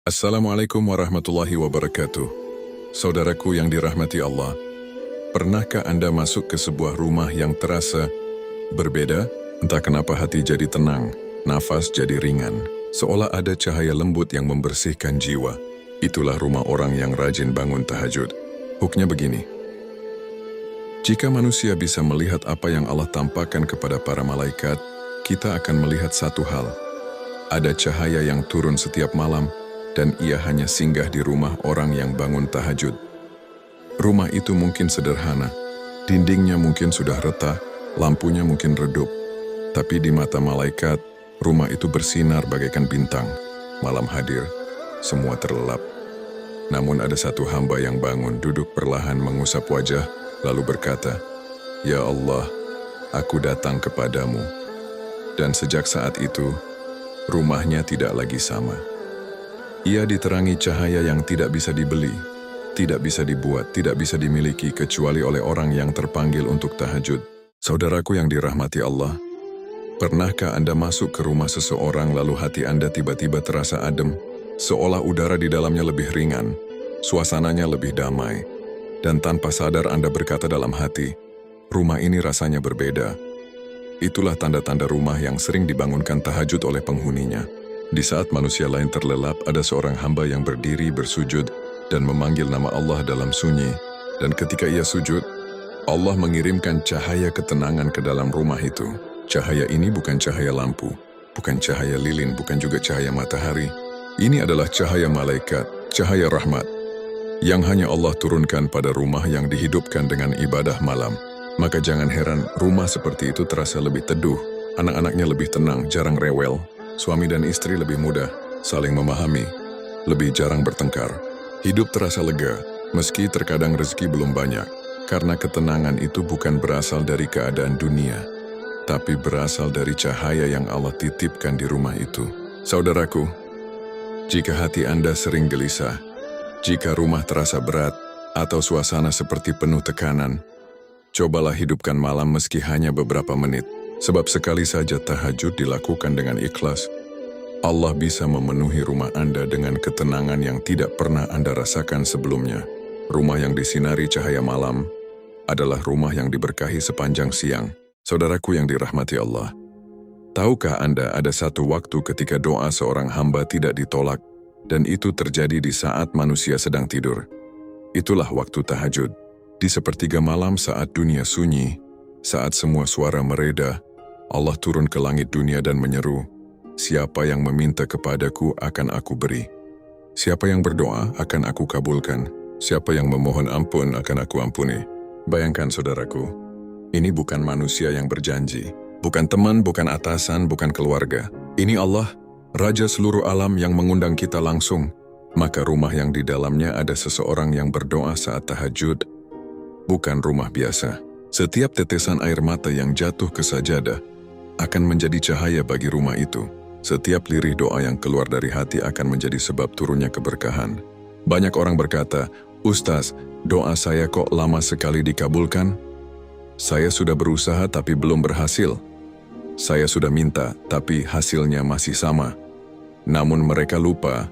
Assalamualaikum warahmatullahi wabarakatuh. Saudaraku yang dirahmati Allah, pernahkah Anda masuk ke sebuah rumah yang terasa berbeda? Entah kenapa hati jadi tenang, nafas jadi ringan, seolah ada cahaya lembut yang membersihkan jiwa. Itulah rumah orang yang rajin bangun tahajud. Huknya begini. Jika manusia bisa melihat apa yang Allah tampakkan kepada para malaikat, kita akan melihat satu hal. Ada cahaya yang turun setiap malam, dan ia hanya singgah di rumah orang yang bangun tahajud. Rumah itu mungkin sederhana, dindingnya mungkin sudah retak, lampunya mungkin redup, tapi di mata malaikat, rumah itu bersinar bagaikan bintang. Malam hadir, semua terlelap. Namun ada satu hamba yang bangun, duduk perlahan mengusap wajah, lalu berkata, "Ya Allah, aku datang kepadamu." Dan sejak saat itu, rumahnya tidak lagi sama. Ia diterangi cahaya yang tidak bisa dibeli, tidak bisa dibuat, tidak bisa dimiliki kecuali oleh orang yang terpanggil untuk tahajud. Saudaraku yang dirahmati Allah, pernahkah Anda masuk ke rumah seseorang lalu hati Anda tiba-tiba terasa adem, seolah udara di dalamnya lebih ringan, suasananya lebih damai, dan tanpa sadar Anda berkata dalam hati, "Rumah ini rasanya berbeda." Itulah tanda-tanda rumah yang sering dibangunkan tahajud oleh penghuninya. Di saat manusia lain terlelap, ada seorang hamba yang berdiri bersujud dan memanggil nama Allah dalam sunyi. Dan ketika ia sujud, Allah mengirimkan cahaya ketenangan ke dalam rumah itu. Cahaya ini bukan cahaya lampu, bukan cahaya lilin, bukan juga cahaya matahari. Ini adalah cahaya malaikat, cahaya rahmat, yang hanya Allah turunkan pada rumah yang dihidupkan dengan ibadah malam. Maka jangan heran rumah seperti itu terasa lebih teduh, anak-anaknya lebih tenang, jarang rewel. Suami dan istri lebih mudah, saling memahami, lebih jarang bertengkar. Hidup terasa lega, meski terkadang rezeki belum banyak, karena ketenangan itu bukan berasal dari keadaan dunia, tapi berasal dari cahaya yang Allah titipkan di rumah itu. Saudaraku, jika hati Anda sering gelisah, jika rumah terasa berat, atau suasana seperti penuh tekanan, cobalah hidupkan malam meski hanya beberapa menit. Sebab sekali saja tahajud dilakukan dengan ikhlas, Allah bisa memenuhi rumah Anda dengan ketenangan yang tidak pernah Anda rasakan sebelumnya. Rumah yang disinari cahaya malam adalah rumah yang diberkahi sepanjang siang. Saudaraku yang dirahmati Allah, tahukah Anda ada satu waktu ketika doa seorang hamba tidak ditolak, dan itu terjadi di saat manusia sedang tidur? Itulah waktu tahajud. Di sepertiga malam saat dunia sunyi, saat semua suara mereda, Allah turun ke langit dunia dan menyeru, "Siapa yang meminta kepadaku akan aku beri. Siapa yang berdoa akan aku kabulkan. Siapa yang memohon ampun akan aku ampuni." Bayangkan saudaraku, ini bukan manusia yang berjanji, bukan teman, bukan atasan, bukan keluarga. Ini Allah, Raja seluruh alam yang mengundang kita langsung. Maka rumah yang di dalamnya ada seseorang yang berdoa saat tahajud, bukan rumah biasa. Setiap tetesan air mata yang jatuh ke sajadah akan menjadi cahaya bagi rumah itu. Setiap lirih doa yang keluar dari hati akan menjadi sebab turunnya keberkahan. Banyak orang berkata, "Ustaz, doa saya kok lama sekali dikabulkan? Saya sudah berusaha tapi belum berhasil. Saya sudah minta tapi hasilnya masih sama." Namun mereka lupa,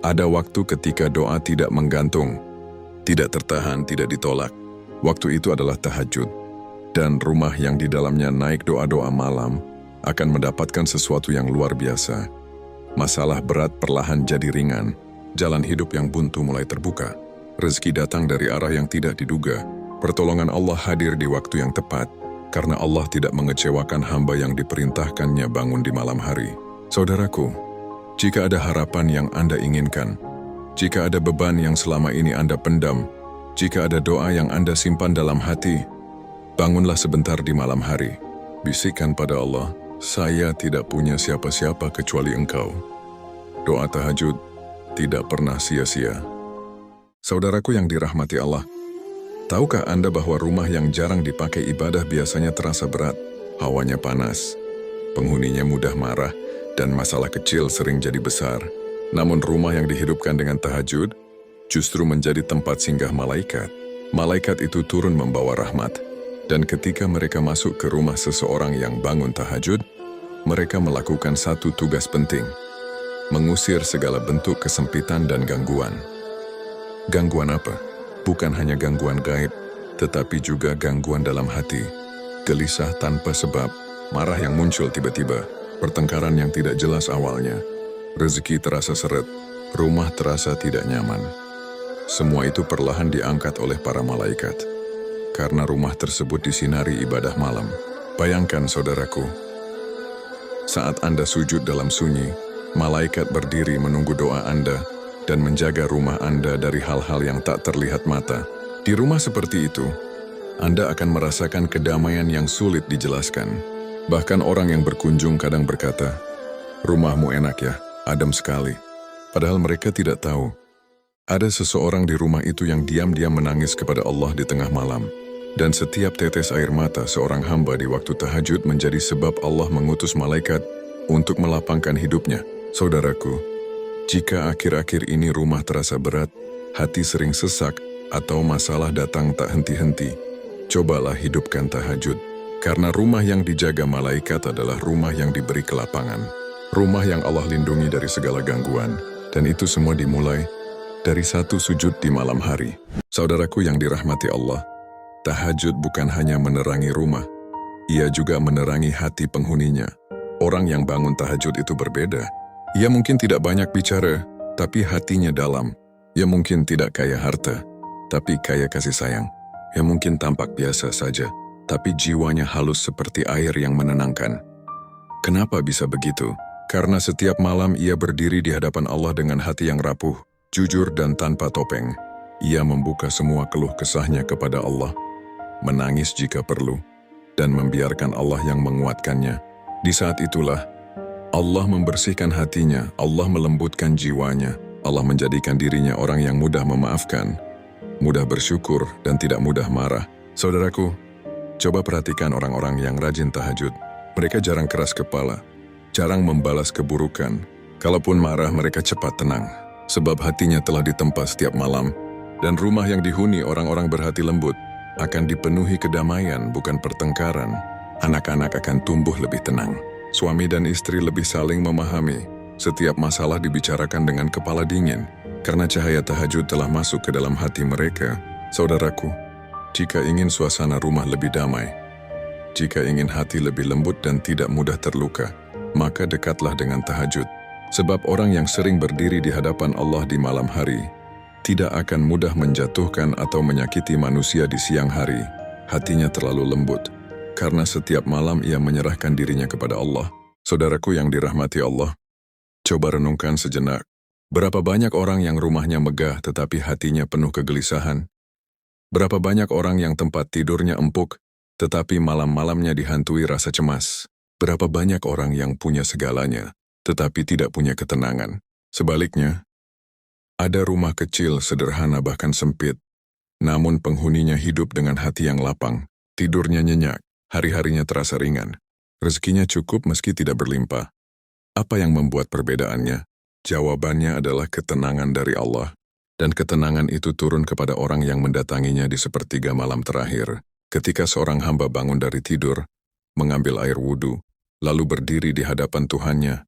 ada waktu ketika doa tidak menggantung, tidak tertahan, tidak ditolak. Waktu itu adalah tahajud. Dan rumah yang di dalamnya naik doa-doa malam akan mendapatkan sesuatu yang luar biasa. Masalah berat perlahan jadi ringan, jalan hidup yang buntu mulai terbuka, rezeki datang dari arah yang tidak diduga, pertolongan Allah hadir di waktu yang tepat, karena Allah tidak mengecewakan hamba yang diperintahkannya bangun di malam hari. Saudaraku, jika ada harapan yang Anda inginkan, jika ada beban yang selama ini Anda pendam, jika ada doa yang Anda simpan dalam hati, bangunlah sebentar di malam hari. Bisikkan pada Allah, "Saya tidak punya siapa-siapa kecuali Engkau." Doa tahajud tidak pernah sia-sia. Saudaraku yang dirahmati Allah, tahukah Anda bahwa rumah yang jarang dipakai ibadah biasanya terasa berat? Hawanya panas, penghuninya mudah marah, dan masalah kecil sering jadi besar. Namun rumah yang dihidupkan dengan tahajud justru menjadi tempat singgah malaikat. Malaikat itu turun membawa rahmat. Dan ketika mereka masuk ke rumah seseorang yang bangun tahajud, mereka melakukan satu tugas penting. mengusir segala bentuk kesempitan dan gangguan. Gangguan apa? Bukan hanya gangguan gaib, tetapi juga gangguan dalam hati. Gelisah tanpa sebab, marah yang muncul tiba-tiba, pertengkaran yang tidak jelas awalnya, rezeki terasa seret, rumah terasa tidak nyaman. Semua itu perlahan diangkat oleh para malaikat. Karena rumah tersebut disinari ibadah malam. Bayangkan saudaraku, saat Anda sujud dalam sunyi, malaikat berdiri menunggu doa Anda dan menjaga rumah Anda dari hal-hal yang tak terlihat mata. Di rumah seperti itu, Anda akan merasakan kedamaian yang sulit dijelaskan. Bahkan orang yang berkunjung kadang berkata, "Rumahmu enak ya, adem sekali." Padahal mereka tidak tahu, ada seseorang di rumah itu yang diam-diam menangis kepada Allah di tengah malam. Dan setiap tetes air mata seorang hamba di waktu tahajud menjadi sebab Allah mengutus malaikat untuk melapangkan hidupnya. Saudaraku, jika akhir-akhir ini rumah terasa berat, hati sering sesak, atau masalah datang tak henti-henti, cobalah hidupkan tahajud. Karena rumah yang dijaga malaikat adalah rumah yang diberi kelapangan. Rumah yang Allah lindungi dari segala gangguan. Dan itu semua dimulai dari satu sujud di malam hari. Saudaraku yang dirahmati Allah, tahajud bukan hanya menerangi rumah, ia juga menerangi hati penghuninya. Orang yang bangun tahajud itu berbeda. Ia mungkin tidak banyak bicara, tapi hatinya dalam. Ia mungkin tidak kaya harta, tapi kaya kasih sayang. Ia mungkin tampak biasa saja, tapi jiwanya halus seperti air yang menenangkan. Kenapa bisa begitu? Karena setiap malam ia berdiri di hadapan Allah dengan hati yang rapuh, jujur dan tanpa topeng. Ia membuka semua keluh kesahnya kepada Allah, menangis jika perlu, dan membiarkan Allah yang menguatkannya. Di saat itulah, Allah membersihkan hatinya, Allah melembutkan jiwanya, Allah menjadikan dirinya orang yang mudah memaafkan, mudah bersyukur, dan tidak mudah marah. Saudaraku, coba perhatikan orang-orang yang rajin tahajud. Mereka jarang keras kepala, jarang membalas keburukan. Kalaupun marah, mereka cepat tenang, sebab hatinya telah ditempa setiap malam. Dan rumah yang dihuni orang-orang berhati lembut akan dipenuhi kedamaian, bukan pertengkaran. Anak-anak akan tumbuh lebih tenang. Suami dan istri lebih saling memahami. Setiap masalah dibicarakan dengan kepala dingin, karena cahaya tahajud telah masuk ke dalam hati mereka. Saudaraku, jika ingin suasana rumah lebih damai, jika ingin hati lebih lembut dan tidak mudah terluka, maka dekatlah dengan tahajud. Sebab orang yang sering berdiri di hadapan Allah di malam hari tidak akan mudah menjatuhkan atau menyakiti manusia di siang hari. Hatinya terlalu lembut, karena setiap malam ia menyerahkan dirinya kepada Allah. Saudaraku yang dirahmati Allah, coba renungkan sejenak. Berapa banyak orang yang rumahnya megah tetapi hatinya penuh kegelisahan? Berapa banyak orang yang tempat tidurnya empuk tetapi malam-malamnya dihantui rasa cemas? Berapa banyak orang yang punya segalanya tetapi tidak punya ketenangan? Sebaliknya, ada rumah kecil, sederhana bahkan sempit, namun penghuninya hidup dengan hati yang lapang, tidurnya nyenyak, hari-harinya terasa ringan, rezekinya cukup meski tidak berlimpah. Apa yang membuat perbedaannya? Jawabannya adalah ketenangan dari Allah, dan ketenangan itu turun kepada orang yang mendatanginya di sepertiga malam terakhir. Ketika seorang hamba bangun dari tidur, mengambil air wudhu, lalu berdiri di hadapan Tuhannya,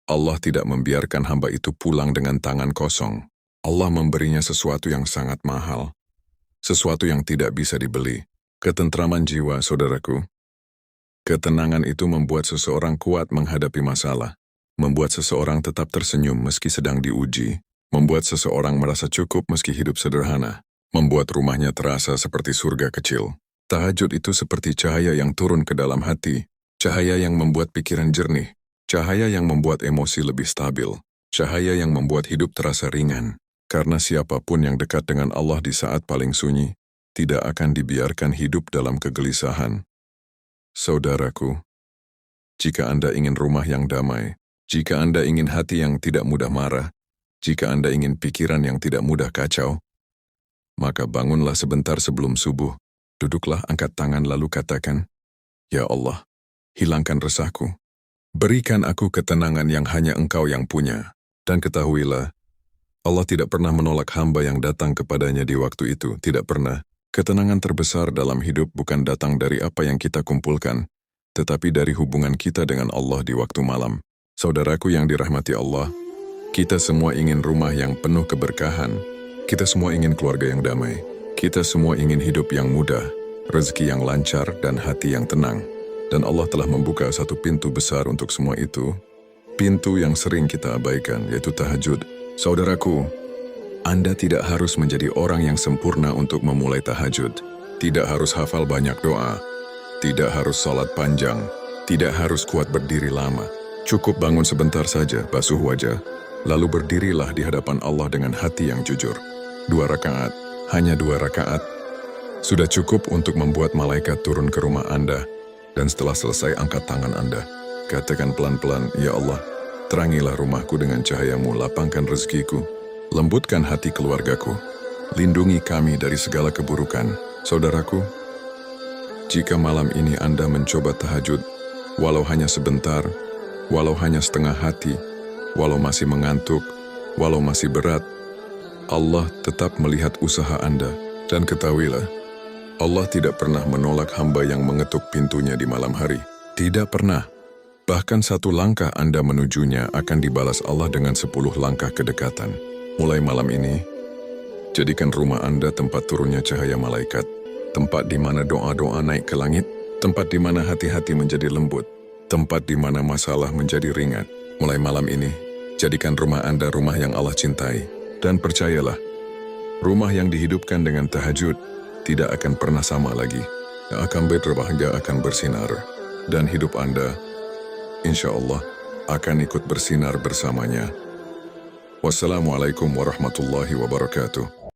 Allah tidak membiarkan hamba itu pulang dengan tangan kosong. Allah memberinya sesuatu yang sangat mahal, sesuatu yang tidak bisa dibeli. Ketentraman jiwa, saudaraku. Ketenangan itu membuat seseorang kuat menghadapi masalah, membuat seseorang tetap tersenyum meski sedang diuji, membuat seseorang merasa cukup meski hidup sederhana, membuat rumahnya terasa seperti surga kecil. Tahajud itu seperti cahaya yang turun ke dalam hati, cahaya yang membuat pikiran jernih, cahaya yang membuat emosi lebih stabil, cahaya yang membuat hidup terasa ringan. Karena siapapun yang dekat dengan Allah di saat paling sunyi, tidak akan dibiarkan hidup dalam kegelisahan. Saudaraku, jika Anda ingin rumah yang damai, jika Anda ingin hati yang tidak mudah marah, jika Anda ingin pikiran yang tidak mudah kacau, maka bangunlah sebentar sebelum subuh, duduklah, angkat tangan lalu katakan, "Ya Allah, hilangkan resahku. Berikan aku ketenangan yang hanya Engkau yang punya." Dan ketahuilah, Allah tidak pernah menolak hamba yang datang kepadanya di waktu itu, tidak pernah. Ketenangan terbesar dalam hidup bukan datang dari apa yang kita kumpulkan, tetapi dari hubungan kita dengan Allah di waktu malam. Saudaraku yang dirahmati Allah, Kita semua ingin rumah yang penuh keberkahan. Kita semua ingin keluarga yang damai. Kita semua ingin hidup yang mudah, rezeki yang lancar, dan hati yang tenang. Dan Allah telah membuka satu pintu besar untuk semua itu. Pintu yang sering kita abaikan, yaitu tahajud. Saudaraku, Anda tidak harus menjadi orang yang sempurna untuk memulai tahajud. Tidak harus hafal banyak doa. Tidak harus salat panjang. Tidak harus kuat berdiri lama. Cukup bangun sebentar saja, basuh wajah, lalu berdirilah di hadapan Allah dengan hati yang jujur. 2 rakaat, hanya 2 rakaat, sudah cukup untuk membuat malaikat turun ke rumah Anda, dan setelah selesai angkat tangan Anda. Katakan pelan-pelan, "Ya Allah, terangilah rumahku dengan cahayamu, lapangkan rezekiku, lembutkan hati keluargaku, lindungi kami dari segala keburukan." Saudaraku, jika malam ini Anda mencoba tahajud, walau hanya sebentar, walau hanya setengah hati, walau masih mengantuk, walau masih berat, Allah tetap melihat usaha Anda. Dan ketahuilah, Allah tidak pernah menolak hamba yang mengetuk pintunya di malam hari. Tidak pernah. Bahkan 1 langkah Anda menujunya akan dibalas Allah dengan 10 langkah kedekatan. Mulai malam ini, jadikan rumah Anda tempat turunnya cahaya malaikat, tempat di mana doa-doa naik ke langit, tempat di mana hati-hati menjadi lembut, tempat di mana masalah menjadi ringan. Mulai malam ini, jadikan rumah Anda rumah yang Allah cintai. Dan percayalah, rumah yang dihidupkan dengan tahajud tidak akan pernah sama lagi. Yang akan berbahagia akan bersinar. Dan hidup Anda, insya Allah, akan ikut bersinar bersamanya. Wassalamualaikum warahmatullahi wabarakatuh.